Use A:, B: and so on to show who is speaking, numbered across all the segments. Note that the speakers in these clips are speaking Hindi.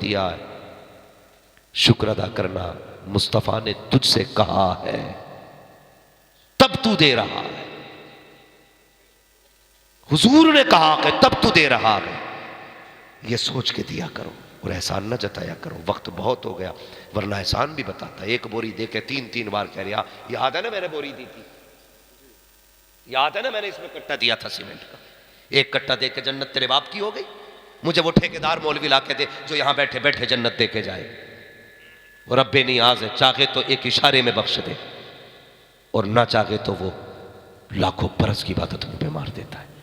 A: दिया है, शुक्र अदा करना मुस्तफ़ा ने तुझसे कहा है, तब तू दे रहा है। हुजूर ने कहा कि तब तू दे रहा है। ये सोच के दिया करो और एहसान न जताया करो। वक्त बहुत हो गया, वरना एहसान भी बताता। एक बोरी दे के तीन तीन बार कह रहा, याद है ना मैंने बोरी दी थी, याद है ना मैंने इसमें कट्टा दिया था सीमेंट का, एक कट्टा दे के जन्नत तेरे बाप की हो गई। मुझे वो ठेकेदार मौलवी ला के दे जो यहां बैठे बैठे जन्नत दे के जाए। और रब्बे नियाज़ है, चाहे तो एक इशारे में बख्श दे और ना चाहे तो वो लाखों बरस की इबादत मुंह पे मार देता है।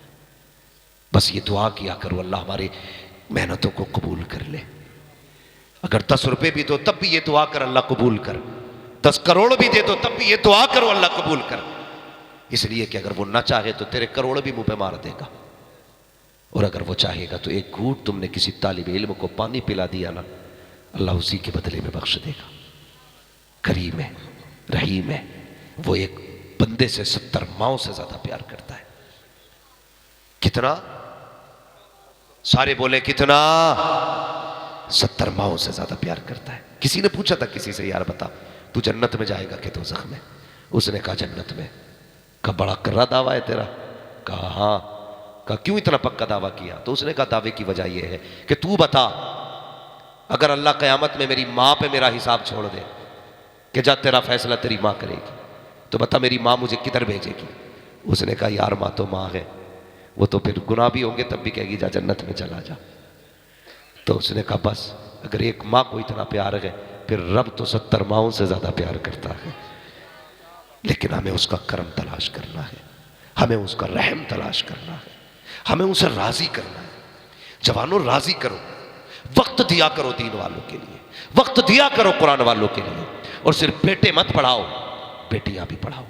A: बस ये दुआ किया करो, अल्लाह हमारी मेहनतों को कबूल कर ले। अगर 10 रुपए भी दो तब भी ये दुआ कर, अल्लाह कबूल कर। 10 करोड़ भी दे दो तब भी ये दुआ करो, अल्लाह कबूल कर। इसलिए कि अगर वो ना चाहे तो तेरे करोड़ भी मुंह पे मार देगा, और अगर वो चाहेगा तो एक घूंट तुमने किसी तालिब इल्म को पानी पिला दिया ना, अल्लाह उसी के बदले में बख्श देगा। करीम है, रहीम है। वो एक बंदे से 70 माओं से ज्यादा प्यार करता है। कितना? सारे बोले कितना? 70 माओं से ज्यादा प्यार करता है। किसी ने पूछा था किसी से, यार बता तू जन्नत में जाएगा कि दोज़ख में? उसने कहा जन्नत में। कहा बड़ा कर्रा दावा है तेरा? कहा हाँ। कहा क्यों इतना पक्का दावा किया? तो उसने कहा दावे की वजह यह है कि तू बता, अगर अल्लाह क़यामत में मेरी माँ पे मेरा हिसाब छोड़ दे कि जा तेरा फैसला तेरी माँ करेगी, तो बता मेरी माँ मुझे किधर भेजेगी? उसने कहा यार माँ तो माँ है, वो तो फिर गुनाह भी होंगे तब भी कहेगी जा जन्नत में चला जा। तो उसने कहा बस अगर एक माँ को इतना प्यार है फिर रब तो 70 माओं से ज्यादा प्यार करता है। लेकिन हमें उसका करम तलाश करना है, हमें उसका रहम तलाश करना है, हमें उसे राजी करना है। जवानों राजी करो, वक्त दिया करो दीन वालों के लिए, वक्त दिया करो कुरान वालों के लिए। और सिर्फ बेटे मत पढ़ाओ, बेटियां भी पढ़ाओ।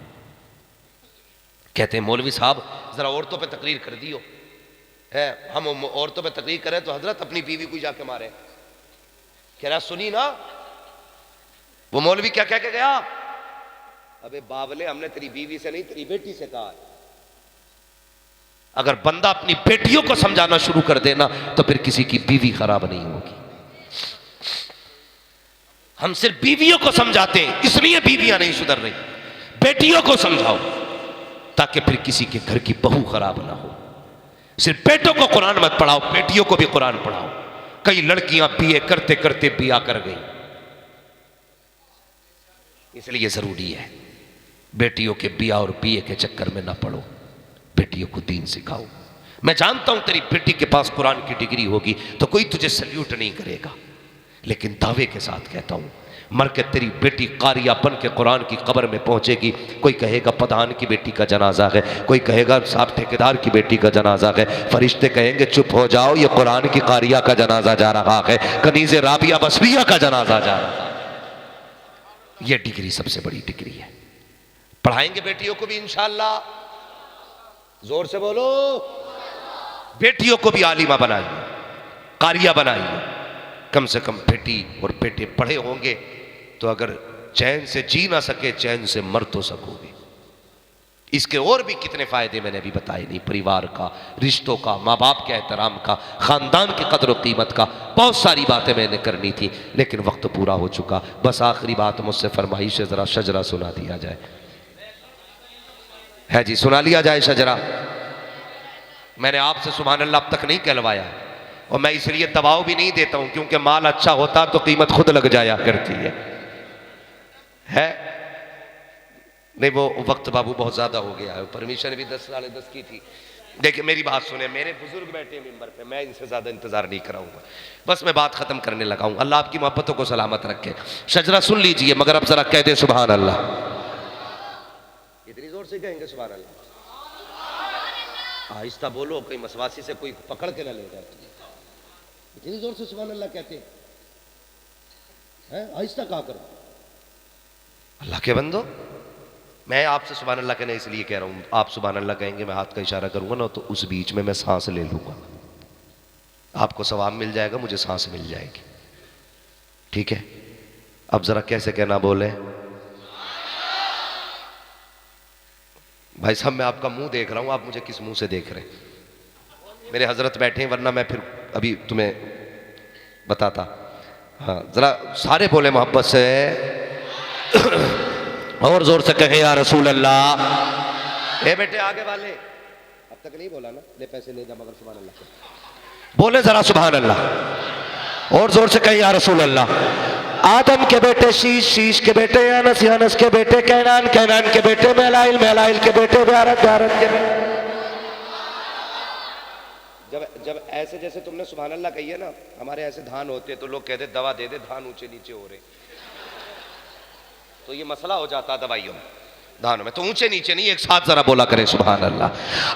A: कहते हैं मौलवी साहब जरा औरतों पे तकरीर कर दियो है, हम औरतों पे तकरीर करें तो हजरत अपनी बीवी को जाके मारे। कह रहा सुनी ना वो मौलवी क्या कह के गया? अबे बावले हमने तेरी बीवी से नहीं तेरी बेटी से कहा है। अगर बंदा अपनी बेटियों को समझाना शुरू कर देना तो फिर किसी की बीवी खराब नहीं होगी। हम सिर्फ बीवियों को समझाते हैं इसलिए बीवियां नहीं सुधर रही। बेटियों को समझाओ ताकि फिर किसी के घर की बहू खराब ना हो। सिर्फ बेटों को कुरान मत पढ़ाओ, बेटियों को भी कुरान पढ़ाओ। कई लड़कियां बीए करते करते बिया कर गई, इसलिए जरूरी है बेटियों के बिया और बीए के चक्कर में ना पड़ो, बेटियों को दीन सिखाओ। मैं जानता हूं तेरी बेटी के पास कुरान की डिग्री होगी तो कोई तुझे सल्यूट नहीं करेगा, लेकिन दावे के साथ कहता हूं मर के तेरी बेटी कारिया बन के कुरान की कब्र में पहुंचेगी। कोई कहेगा प्रधान की बेटी का जनाजा है, कोई कहेगा साहब ठेकेदार की बेटी का जनाजा है। फरिश्ते कहेंगे चुप हो जाओ ये कुरान की कारिया का जनाजा जा रहा है, कनीज़े राबिया बसरिया का जनाजा जा रहा है। यह डिग्री सबसे बड़ी डिग्री है। पढ़ाएंगे बेटियों को भी इंशाअल्लाह, जोर से बोलो। बेटियों को भी आलिमा बनाइए, कारिया बनाइए। कम से कम बेटी और बेटे पढ़े होंगे तो अगर चैन से जी ना सके चैन से मर तो सकोगे। इसके और भी कितने फायदे मैंने अभी बताए नहीं, परिवार का, रिश्तों का, माँ बाप के एहतराम का, खानदान की कदर व कीमत का। बहुत सारी बातें मैंने करनी थी लेकिन वक्त पूरा हो चुका। बस आखिरी बात मुझसे फरमाइश है, जरा शजरा सुना दिया जाए। है जी, सुना लिया जाए शजरा। मैंने आपसे सुभान अल्लाह अब तक नहीं कहलवाया और मैं इसलिए दबाव भी नहीं देता हूं क्योंकि माल अच्छा होता तो कीमत खुद लग जाया करती है? नहीं वो वक्त बाबू बहुत ज्यादा हो गया है। परमिशन भी 10 साढ़े 10 की थी। देखिए मेरी बात सुने, मेरे बुजुर्ग बैठे मिंबर पे, मैं इनसे ज्यादा इंतजार नहीं कराऊंगा। बस मैं बात खत्म करने लगा हूं। अल्लाह आपकी मोहब्बतों को सलामत रखे। शजरा सुन लीजिए मगर अब जरा कह दे सुभान अल्लाह। इतनी जोर से कहेंगे सुभान अल्लाह? आहिस्ता बोलो, कोई मसवासी से कोई पकड़ के ना ले जाए। इतनी जोर से सुभान अल्लाह कहते हैं? आहिस्ता कहा करो। अल्लाह के बंदो, मैं आपसे सुभान अल्लाह कहने इसलिए कह रहा हूं, आप सुभान अल्लाह कहेंगे, मैं हाथ का इशारा करूंगा ना तो उस बीच में मैं सांस ले लूंगा। आपको सवाब मिल जाएगा, मुझे सांस मिल जाएगी। ठीक है? अब जरा कैसे कहना बोले भाई साहब? मैं आपका मुंह देख रहा हूं, आप मुझे किस मुंह से देख रहे हैं? मेरे हजरत बैठे हैं, वरना मैं फिर अभी तुम्हें बताता। हाँ जरा सारे बोले मोहब्बत से और जोर से कहे या रसूल अल्लाह। ए बेटे आगे वाले अब तक नहीं बोला ना, ले पैसे ले जा, मगर सुभान अल्लाह बोले जरा सुभान अल्लाह। और जोर से कहे या रसूल अल्लाह। आदम के बेटे शीश, शीश के बेटे अनस, अनस के बेटे कैनान, कैनान के बेटे मेलाइल, मेलाइल के बेटे ब्यारत, ब्यारत के बेटे। जब ऐसे जैसे तुमने सुभान अल्लाह कही है ना, हमारे ऐसे धान होते तो लोग कहते दवा दे दे, धान ऊंचे नीचे हो रहे, तो ये मसला हो जाता दवाइयों में, धानों में। तो ऊंचे नीचे नहीं, एक साथ जरा बोला करें सुभान अल्लाह।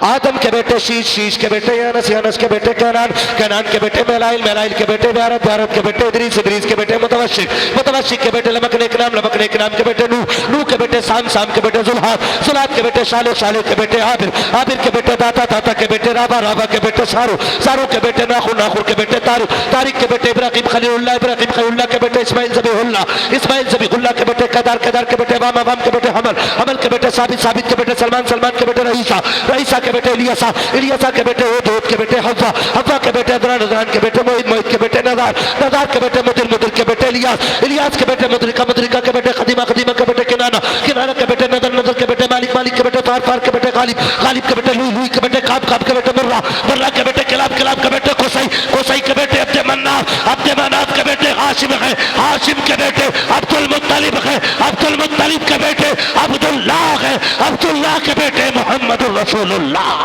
A: आदम के बेटे शीश, शीश के बेटे अनस, अनस के बेटे कैनान, कैनान के बेटे मेलाइल, मेलाइल के बेटे ब्यारत, ब्यारत के बेटे इदरीस, इदरीस के बेटे मुतवशिक, मुतवशिक के बेटे लमक नेक नाम, लमक नेक नाम के बेटे नूह, नूह के बेटे साम, साम के बेटे जुल्हाद, जुल्हाद के बेटे शाले, शाले के बेटे आबिर, आबिर के बेटे दाता, दाता के बेटे राबा, राबा के बेटे सारू, सारू के बेटे नाखुर, नाखुर के बेटे तारिक, तारिक के बेटे इब्राहिम खलीलुल्लाह, इब्राहिम खलीलुल्लाह के बेटे इस्माइल ज़बीहुल्लाह, इस्माइल ज़बीहुल्लाह के बेटे कदार, कदार के बेटे वाम, वाम के बेटे हमल, हमल के बेटे साबित, साबित के बेटे सलमान, सलमान के बेटे रईसा, रईसा के बेटे इलियासा, इलियासा के बेटे हूद, हूद के बेटे हव्वा, हव्वा के बेटे अदनान, अदनान के बेटे मोहित, मोहित के बेटे नज़ार, नज़ार के बेटे मुदिर, मुदिर के बेटे इलियास, इलियास के बेटे मुद्रिका, मुद्रिका के बेटे खदीमा, खदीमा के बेटे किनाना, किनाना के बेटे नदर, नदर के बेटे मालिक, मालिक के बेटे फार, फार के बेटे गालिब, गालिब के बेटे लुई, लुई के बेटे काब, काब के बेटे मुर्रा, मुर्रा के बेटे किलाब, किलाब के बेटे कुसई, कुसई के बेटे अब्दे मन्नाफ, अब्दे मन्नाफ के बेटे हाशिम है, हाशिम के बेटे अब्दुल मुत्तलिब है, अब्दुल मुत्तलिब के बेटे अब्दुल्लाह है, अब्दुल्लाह के बेटे मोहम्मद रसूलुल्लाह।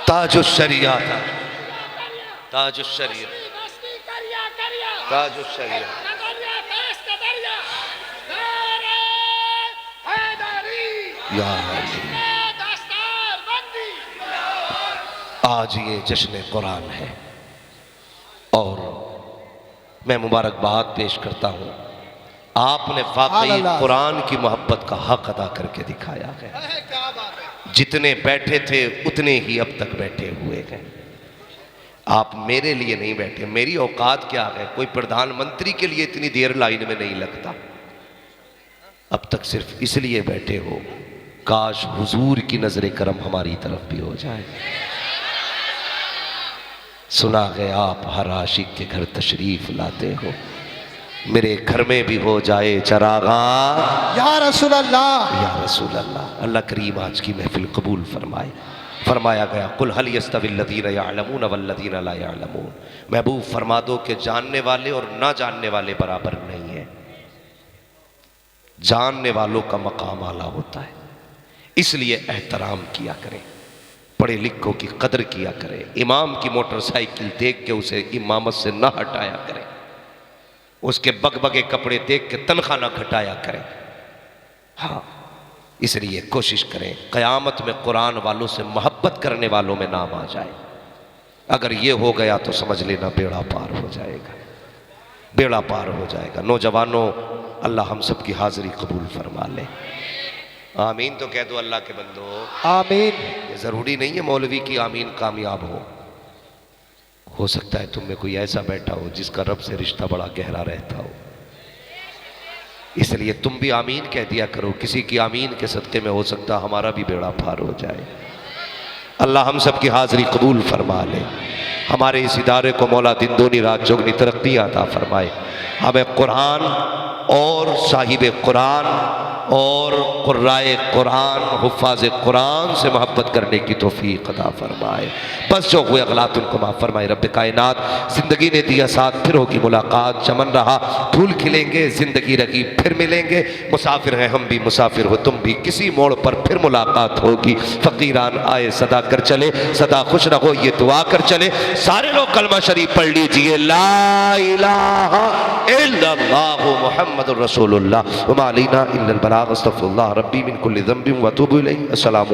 A: ताजुश शरिया था, ताजुश शरिया, ताजुश शरिया। आज ये जश्न कुरान है और मैं मुबारकबाद पेश करता हूँ, आपने वाकई कुरान की मोहब्बत का हक अदा करके दिखाया है। जितने बैठे थे उतने ही अब तक बैठे हुए हैं। आप मेरे लिए नहीं बैठे, मेरी औकात क्या है, कोई प्रधानमंत्री के लिए इतनी देर लाइन में नहीं लगता। अब तक सिर्फ इसलिए बैठे हो, काश हुजूर की नजर करम हमारी तरफ भी हो जाए। सुना गया आप हर आशिक के घर तशरीफ लाते हो, मेरे घर में भी हो जाए चरागा या रसूल अल्लाह, या रसूल अल्लाह। अल्लाह करीम आज की महफिल कबूल फरमाए। फरमाया गया कुल हल यस्तविल्लज़ीन यअलमून वल्लज़ीन ला यअलमून, महबूब फरमा दो कि जानने वाले और ना जानने वाले बराबर नहीं है। जानने वालों का मकाम आला होता है, इसलिए एहतराम किया करें, पढ़े लिखों की कदर किया करें, इमाम की मोटरसाइकिल देख के उसे इमामत से ना हटाया करें, उसके बगबगे कपड़े देख के तनख्वाह ना घटाया करें। हाँ, इसलिए कोशिश करें क़यामत में कुरान वालों से मोहब्बत करने वालों में नाम आ जाए। अगर ये हो गया तो समझ लेना बेड़ा पार हो जाएगा, बेड़ा पार हो जाएगा। नौजवानों, अल्लाह हम सब की हाजिरी कबूल फरमा ले। आमीन तो कह दो अल्लाह के बंदो, आमीन। ये ज़रूरी नहीं है मौलवी की आमीन कामयाब हो सकता है तुम में कोई ऐसा बैठा हो जिसका रब से रिश्ता बड़ा गहरा रहता हो, इसलिए तुम भी आमीन कह दिया करो। किसी की आमीन के सदक़े में हो सकता हमारा भी बेड़ा पार हो जाए। अल्लाह हम सब की हाजिरी कबूल फरमा ले। हमारे इस इदारे को मौला दिन दूनी रात चौगनी तरक्की अता फरमाए। हमें कुरान और साहिब कुरान और कुर्राए कुरान, हुफ़ाज़ कुरान से मोहब्बत करने की तौफ़ीक़ अता फरमाए। बस जो हुए अगलात उनको माफ़ फरमाए। रब कायनात, ज़िंदगी ने दिया साथ, फिर होगी मुलाकात। चमन रहा फूल खिलेंगे, ज़िंदगी रही फिर मिलेंगे। मुसाफिर हैं हम भी, मुसाफिर हो तुम भी, किसी मोड़ पर फिर मुलाकात होगी। फ़कीरान आए सदा कर चले, सदा खुश रहो ये दुआ कर चले। सारे लोग कलमा शरीफ पढ़ लीजिए, ला इलाहा इल्लल्लाह मुहम्मदुर रसूलुल्लाह व मा अलैना इल्लल बलाग। अस्तग़फिरुल्लाह रब्बी मिन कुल्लि ज़ंबिन व अतूबु इलैहि। अस्सलामु